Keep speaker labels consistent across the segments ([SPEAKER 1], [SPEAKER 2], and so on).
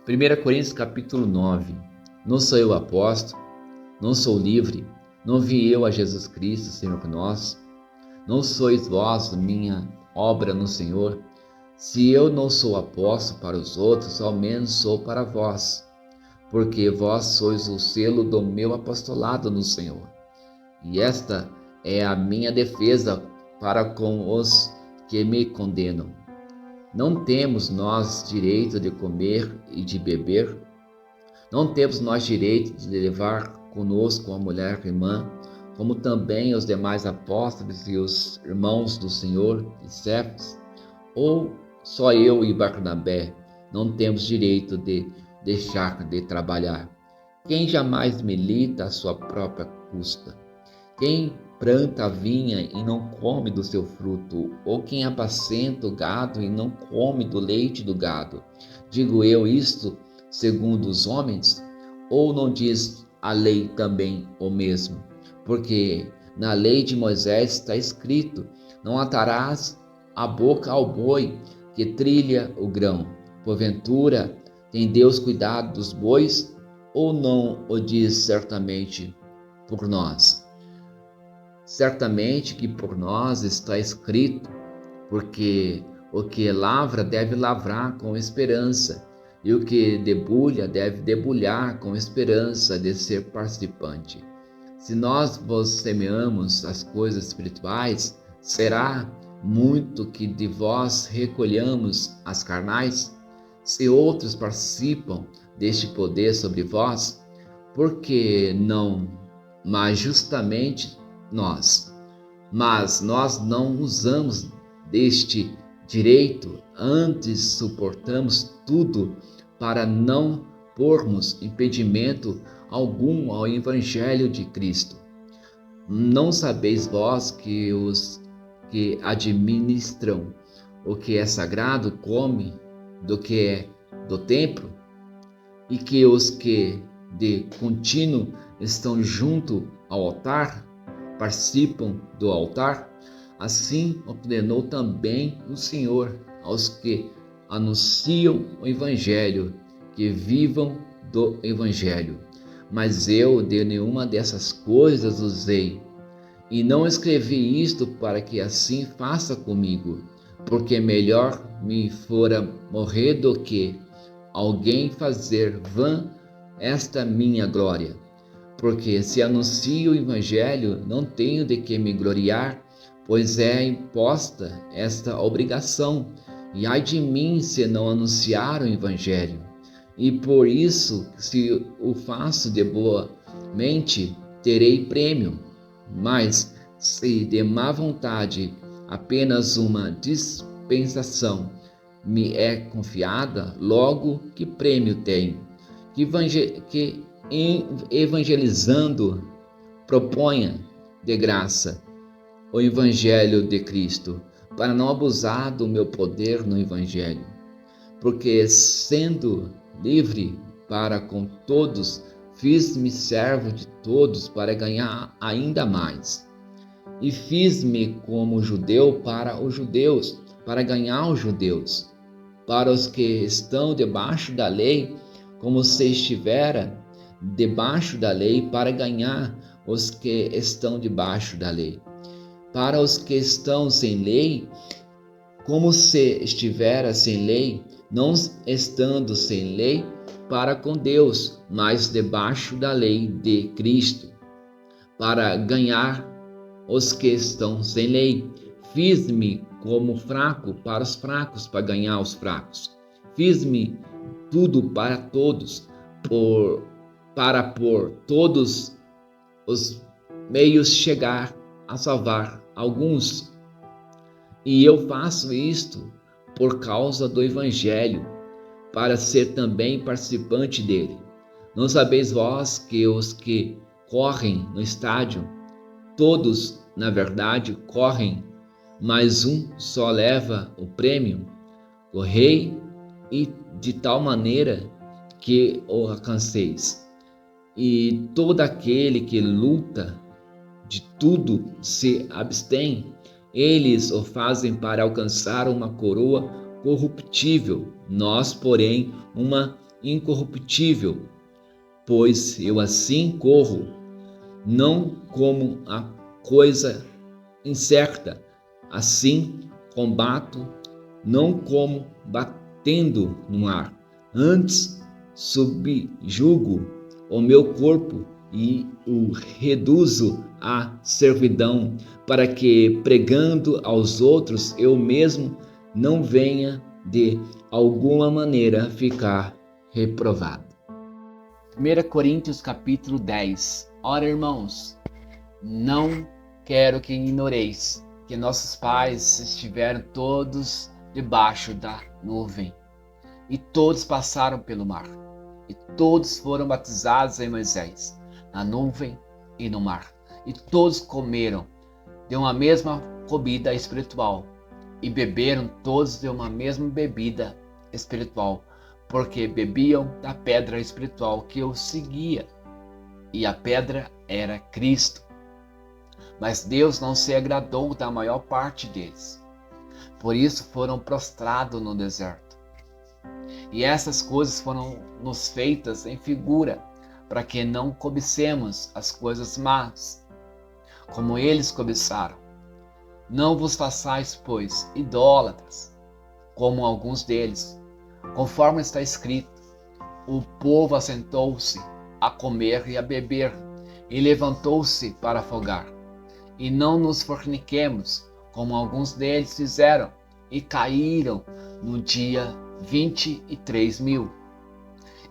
[SPEAKER 1] 1 Coríntios capítulo 9. Não sou eu apóstolo, não sou livre, não vim eu a Jesus Cristo, Senhor por nós. Não sois vós minha obra no Senhor? Se eu não sou apóstolo para os outros, ao menos sou para vós, porque vós sois o selo do meu apostolado no Senhor. E esta é a minha defesa para com os que me condenam. Não temos nós direito de comer e de beber? Não temos nós direito de levar conosco a mulher irmã, como também os demais apóstolos e os irmãos do Senhor e Cefas? Ou só eu e Barnabé não temos direito de deixar de trabalhar? Quem jamais milita à sua própria custa? Quem planta a vinha e não come do seu fruto? Ou quem apacenta o gado e não come do leite do gado? Digo eu isto segundo os homens? Ou não diz a lei também o mesmo? Porque na lei de Moisés está escrito: não atarás a boca ao boi que trilha o grão. Porventura, tem Deus cuidado dos bois? Ou não o diz certamente por nós? Certamente que por nós está escrito, porque o que lavra deve lavrar com esperança, e o que debulha deve debulhar com esperança de ser participante. Se nós vos semeamos as coisas espirituais, será muito que de vós recolhamos as carnais? Se outros participam deste poder sobre vós, por que não, mas justamente nós? Mas nós não usamos deste direito, antes suportamos tudo para não pormos impedimento algum ao Evangelho de Cristo. Não sabeis vós que os que administram o que é sagrado comem do que é do templo, e que os que de contínuo estão junto ao altar participam do altar? Assim ordenou também o Senhor aos que anunciam o Evangelho, que vivam do Evangelho. Mas eu de nenhuma dessas coisas usei, e não escrevi isto para que assim faça comigo, porque melhor me fora morrer do que alguém fazer vã esta minha glória. Porque se anuncio o Evangelho, não tenho de que me gloriar, pois é imposta esta obrigação, e ai de mim se não anunciar o Evangelho. E por isso, se o faço de boa mente, terei prêmio. Mas se de má vontade apenas uma dispensação me é confiada, logo que prêmio tenho? Que evangelizando proponha de graça o Evangelho de Cristo, para não abusar do meu poder no Evangelho. Porque sendo livre para com todos, fiz-me servo de todos para ganhar ainda mais. E fiz-me como judeu para os judeus, para ganhar os judeus. Para os que estão debaixo da lei, como se estivera debaixo da lei, para ganhar os que estão debaixo da lei. Para os que estão sem lei, como se estivera sem lei, não estando sem lei, para com Deus, mas debaixo da lei de Cristo, para ganhar os que estão sem lei. Fiz-me como fraco para os fracos, para ganhar os fracos. Fiz-me tudo para todos, para por todos os meios chegar a salvar alguns. E eu faço isto por causa do Evangelho, para ser também participante dele. Não sabeis vós que os que correm no estádio, todos, na verdade, correm, mas um só leva o prêmio? Correi e de tal maneira que o alcanceis. E todo aquele que luta de tudo se abstém, eles o fazem para alcançar uma coroa corruptível, nós, porém, uma incorruptível, pois eu assim corro, não como a coisa incerta, assim combato, não como batendo no ar. Antes subjugo o meu corpo e o reduzo à servidão, para que, pregando aos outros, eu mesmo não venha de alguma maneira ficar reprovado. 1 Coríntios capítulo 10. Ora, irmãos, não quero que ignoreis que nossos pais estiveram todos debaixo da nuvem, e todos passaram pelo mar, e todos foram batizados em Moisés, na nuvem e no mar, e todos comeram de uma mesma comida espiritual, e beberam todos de uma mesma bebida espiritual, porque bebiam da pedra espiritual que os seguia, e a pedra era Cristo. Mas Deus não se agradou da maior parte deles. Por isso foram prostrados no deserto. E essas coisas foram nos feitas em figura, para que não cobicemos as coisas más, como eles cobiçaram. Não vos façais, pois, idólatras, como alguns deles. Conforme está escrito, o povo assentou-se a comer e a beber, e levantou-se para afogar. E não nos forniquemos, como alguns deles fizeram, e caíram no dia 23.000.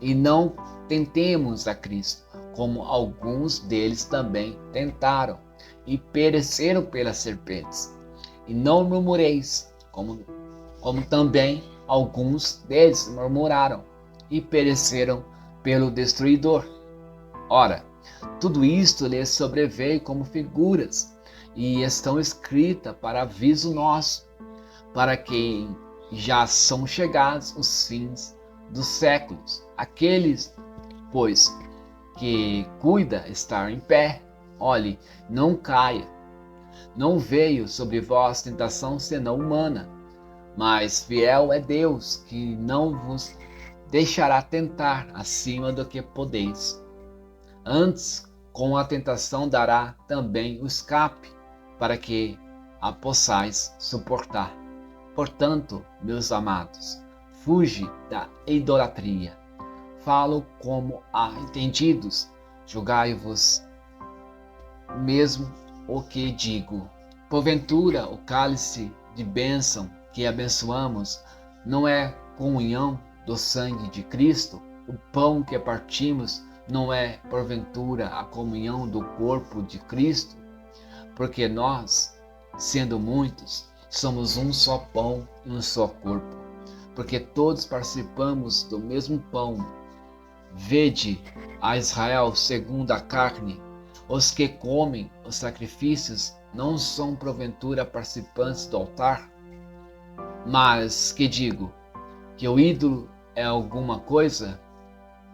[SPEAKER 1] E não tentemos a Cristo, como alguns deles também tentaram, e pereceram pelas serpentes. E não murmureis, como também alguns deles murmuraram, e pereceram pelo destruidor. Ora, tudo isto lhes sobreveio como figuras, e estão escritas para aviso nosso, para quem já são chegados os fins dos séculos. Aqueles, pois, que cuida estar em pé, olhe, não caia. Não veio sobre vós tentação senão humana, mas fiel é Deus, que não vos deixará tentar acima do que podeis. Antes, com a tentação dará também o escape, para que a possais suportar. Portanto, meus amados, fuge da idolatria. Falo como a entendidos, julgai-vos mesmo o que digo. Porventura, o cálice de bênção que abençoamos não é comunhão do sangue de Cristo? O pão que partimos não é, porventura, a comunhão do corpo de Cristo? Porque nós, sendo muitos, somos um só pão e um só corpo, porque todos participamos do mesmo pão. Vede a Israel segundo a carne, os que comem os sacrifícios não são porventura participantes do altar? Mas que digo? Que o ídolo é alguma coisa?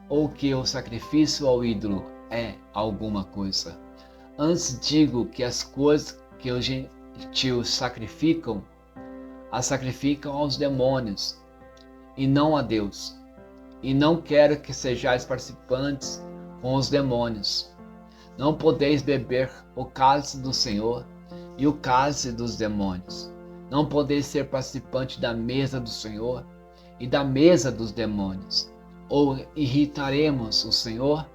[SPEAKER 1] Ou que o sacrifício ao ídolo é alguma coisa? Antes digo que as coisas que os gentios sacrificam, as sacrificam aos demônios, e não a Deus. E não quero que sejais participantes com os demônios. Não podeis beber o cálice do Senhor e o cálice dos demônios. Não podeis ser participante da mesa do Senhor e da mesa dos demônios. Ou irritaremos o Senhor?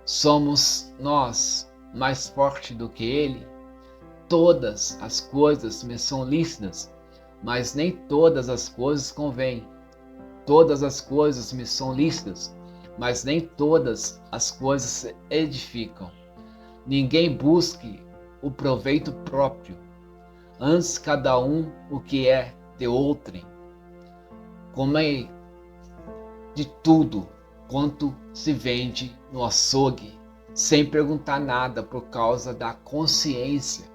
[SPEAKER 1] Somos nós mais fortes do que Ele? Todas as coisas me são lícitas, mas nem todas as coisas convêm. Todas as coisas me são lícitas, mas nem todas as coisas edificam. Ninguém busque o proveito próprio, antes cada um o que é de outrem. Comei de tudo quanto se vende no açougue, sem perguntar nada por causa da consciência,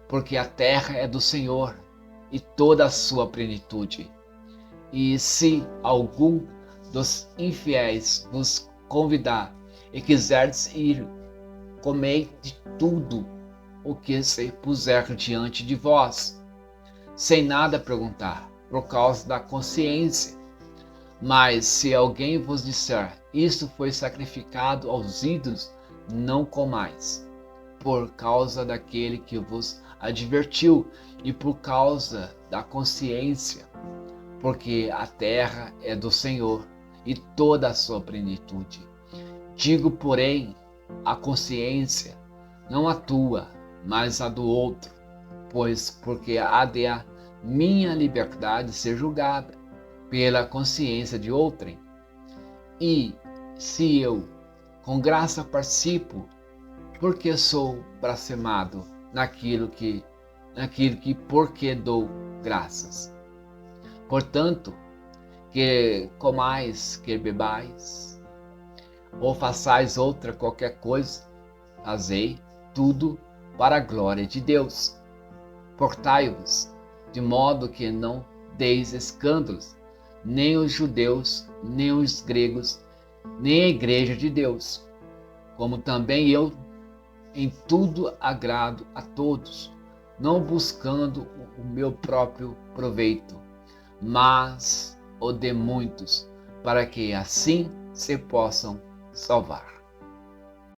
[SPEAKER 1] porque a terra é do Senhor e toda a sua plenitude. E se algum dos infiéis vos convidar e quiserdes ir, comei de tudo o que se puser diante de vós, sem nada perguntar, por causa da consciência, Mas se alguém vos disser, isto foi sacrificado aos ídolos, não comais, por causa daquele que vos advertiu e por causa da consciência, porque a terra é do Senhor e toda a sua plenitude. Digo, porém, a consciência, não a tua, mas a do outro, pois porque há de a minha liberdade ser julgada pela consciência de outrem. E se eu com graça participo, porque sou blasfemado naquilo que porque dou graças. Portanto, que comais, que bebais, ou façais outra qualquer coisa, fazei tudo para a glória de Deus. Portai-vos de modo que não deis escândalos, nem os judeus, nem os gregos, nem a igreja de Deus, como também eu em tudo agrado a todos, não buscando o meu próprio proveito, mas o de muitos, para que assim se possam salvar.